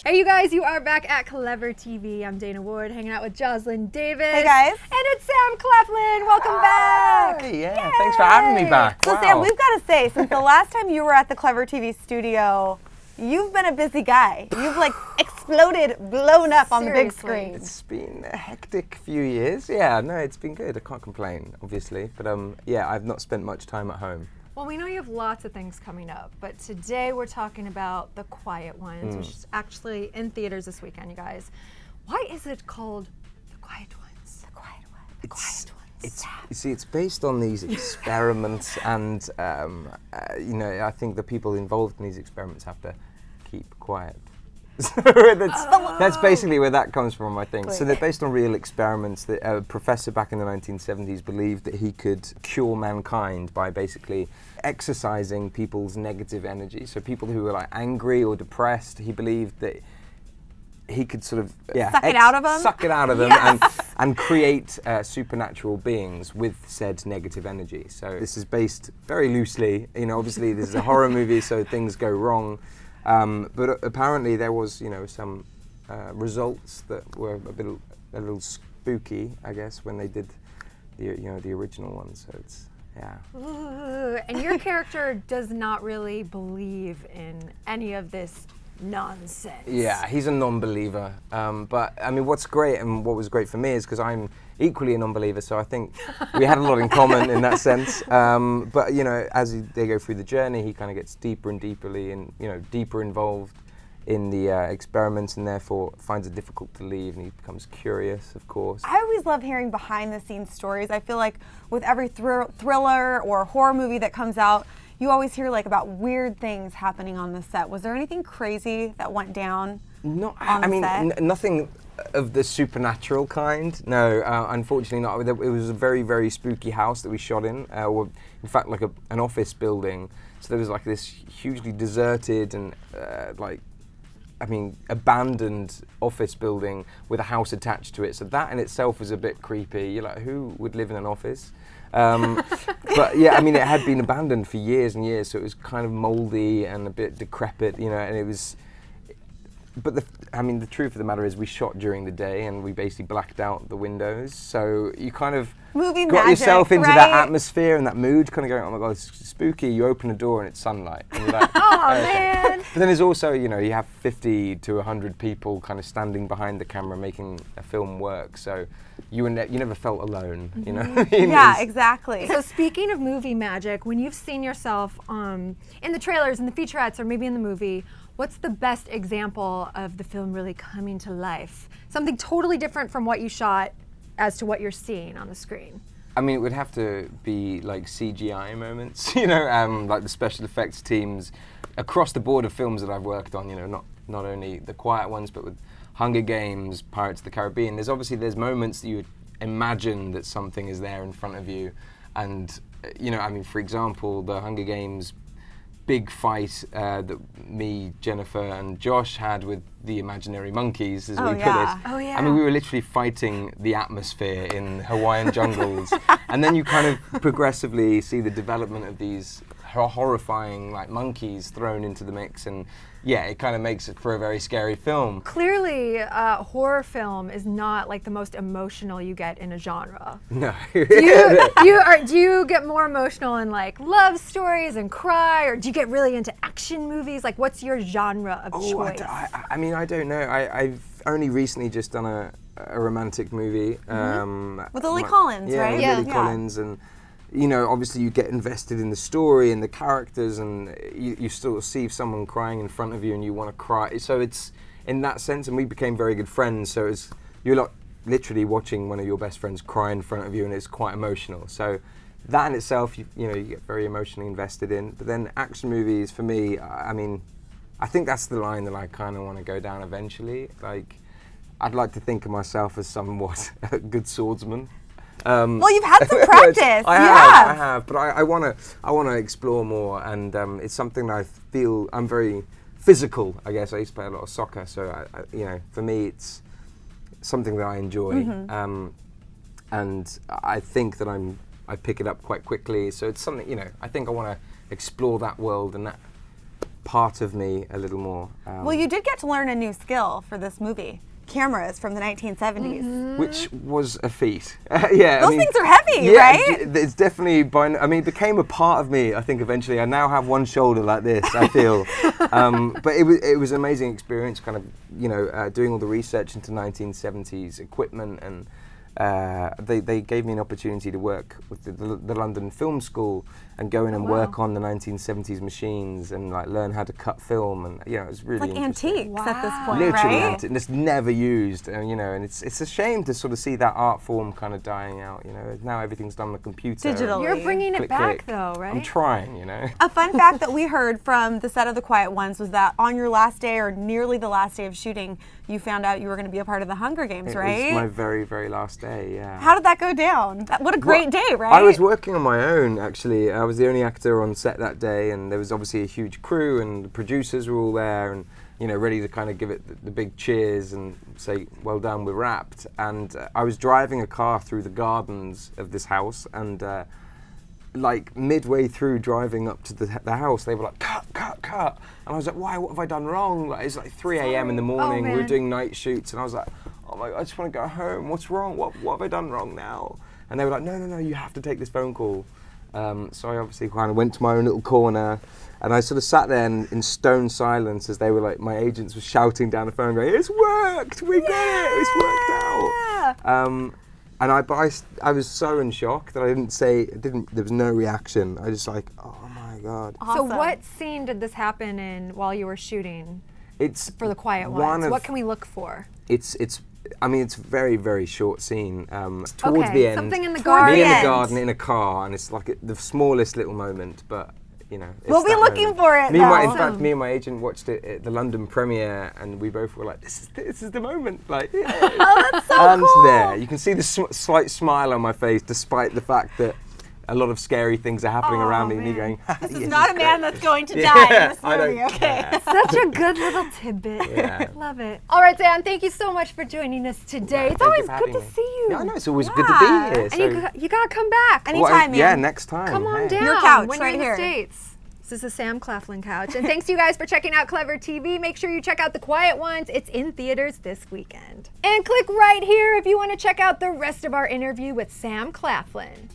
Hey, you guys, you are back at Clevver TV. I'm Dana Ward, hanging out with Joslyn Davis. Hey, guys. And it's Sam Claflin. Welcome back. Yeah, thanks for having me back. So, wow. Sam, we've got to say, since the last time you were at the Clevver TV studio, you've been a busy guy. You've like exploded, blown up on the big screen. It's been a hectic few years. Yeah, no, it's been good. I can't complain, obviously. But yeah, I've not spent much time at home. Well, we know you have lots of things coming up, but today we're talking about The Quiet Ones, which is actually in theaters this weekend, you guys. Why is it called The Quiet Ones? The Quiet Ones. The Quiet Ones. You see, it's based on these experiments, and you know, I think the people involved in these experiments have to keep quiet. So that's basically where that comes from, I think. So they're based on real experiments that a professor back in the 1970s believed that he could cure mankind by basically exercising people's negative energy. So people who were like angry or depressed, he believed that he could sort of suck it out of them and create supernatural beings with said negative energy. So this is based very loosely, you know, obviously this is a horror movie, so things go wrong. But apparently there was, you know, some results that were a little spooky, I guess, when they did the original one. So it's Ooh, and your character does not really believe in any of this nonsense. Yeah, he's a non-believer. But I mean, what's great and what was great for me is because I'm equally a non-believer, so I think we had a lot in common in that sense. But you know, as they go through the journey, he kind of gets deeper and deeper involved in the experiments, and therefore finds it difficult to leave, and he becomes curious, of course. I always love hearing behind-the-scenes stories. I feel like with every thriller or horror movie that comes out, you always hear like about weird things happening on the set. Was there anything crazy that went down on the set? Nothing of the supernatural kind. No, unfortunately not. It was a very, very spooky house that we shot in. In fact, like an office building. So there was like this hugely deserted and abandoned office building with a house attached to it. So that in itself was a bit creepy. You're like, who would live in an office? But yeah, I mean, it had been abandoned for years and years, so it was kind of moldy and a bit decrepit, you know, and it was. But the truth of the matter is, we shot during the day and we basically blacked out the windows, so you kind of got yourself into that atmosphere and that mood, kind of going, oh my god, it's spooky. You open a door and it's sunlight, and you're like, oh man. But then there's also, you know, you have 50 to 100 people kind of standing behind the camera making a film work, so you never felt alone, you know? I mean, yeah, exactly. So speaking of movie magic, when you've seen yourself in the trailers, in the featurettes, or maybe in the movie, what's the best example of the film really coming to life? Something totally different from what you shot as to what you're seeing on the screen. I mean, it would have to be like CGI moments, you know, like the special effects teams across the board of films that I've worked on, you know, not only the quiet ones, but with Hunger Games, Pirates of the Caribbean. There's moments that you would imagine that something is there in front of you. And, you know, I mean, for example, the Hunger Games big fight that me, Jennifer, and Josh had with the imaginary monkeys, as we put it. Oh, yeah. I mean, we were literally fighting the atmosphere in Hawaiian jungles. And then you kind of progressively see the development of these horrifying like monkeys thrown into the mix, and yeah, it kind of makes it for a very scary film. Clearly, horror film is not like the most emotional you get in a genre. No. Do you get more emotional in like love stories and cry, or do you get really into action movies? Like, what's your genre of choice? I mean, I don't know. I've only recently just done a romantic movie. With Lily Collins, right? Yeah, Lily Collins, and you know, obviously you get invested in the story and the characters, and you still see someone crying in front of you and you want to cry. So it's in that sense, and we became very good friends, so you're literally watching one of your best friends cry in front of you, and it's quite emotional. So that in itself, you get very emotionally invested in. But then action movies, for me, I mean, I think that's the line that I kind of want to go down eventually. Like, I'd like to think of myself as somewhat a good swordsman. Well, you've had some practice. I have, but I want to explore more, and it's something that I feel I'm very physical. I guess I used to play a lot of soccer, so for me it's something that I enjoy, and I think that I pick it up quite quickly. So it's something, I think I want to explore that world and that part of me a little more. Well, you did get to learn a new skill for this movie. Cameras from the 1970s. Which was a feat. Yeah, Those things are heavy, right? It's definitely, it became a part of me, I think, eventually. I now have one shoulder like this, I feel. But it was an amazing experience, kind of, doing all the research into 1970s equipment, and they gave me an opportunity to work with the London Film School and go in and work on the 1970s machines and like learn how to cut film, and it was really like interesting. antiques at this point, Literally right? antique, and it's never used, and it's a shame to sort of see that art form kind of dying out. Now everything's done on the computer. Digitally. You're bringing it Click, back click. though, right? I'm trying, A fun fact that we heard from the set of The Quiet Ones was that on your last day, or nearly the last day of shooting, you found out you were going to be a part of the Hunger Games, right? It was my very, very last day, yeah. How did that go down? What a great day, right? I was working on my own, actually. I was the only actor on set that day, and there was obviously a huge crew, and the producers were all there, and ready to kind of give it the big cheers and say, well done, we're wrapped. And I was driving a car through the gardens of this house, and like midway through driving up to the house, they were like, cut, cut, cut. And I was like, why, what have I done wrong? Like, it's like 3 a.m. in the morning, we were doing night shoots, and I was like, oh my God, I just want to go home, what's wrong? What have I done wrong now? And they were like, no, you have to take this phone call. So I obviously kind of went to my own little corner, and I sort of sat there in stone silence as they were like, my agents were shouting down the phone going, it's worked, we got it, it's worked out. And I was so in shock that I didn't say, there was no reaction. I just like, oh my God. Awesome. So what scene did this happen in while you were shooting? It's for The Quiet Ones. What can we look for? It's a very, very short scene. Towards the end, something in the garden. Me in the garden in a car, and it's like the smallest little moment, but it's we'll be looking for it. In fact, me and my agent watched it at the London premiere, and we both were like, "This is the moment!" Like, oh, that's so and cool. there, you can see the slight smile on my face, despite the fact that a lot of scary things are happening around me. Me going, "This is not a man that's going to die in this movie." Okay. Such a good little tidbit. Yeah. Love it. All right, Dan, thank you so much for joining us today. It's always good to see you. Yeah, I know, it's always good to be here. So. And you gotta come back anytime, man. Yeah, next time. Come on down. Your couch when right you're in here. the States. This is the Sam Claflin couch. And thanks you guys for checking out Clevver TV. Make sure you check out The Quiet Ones. It's in theaters this weekend. And click right here if you want to check out the rest of our interview with Sam Claflin.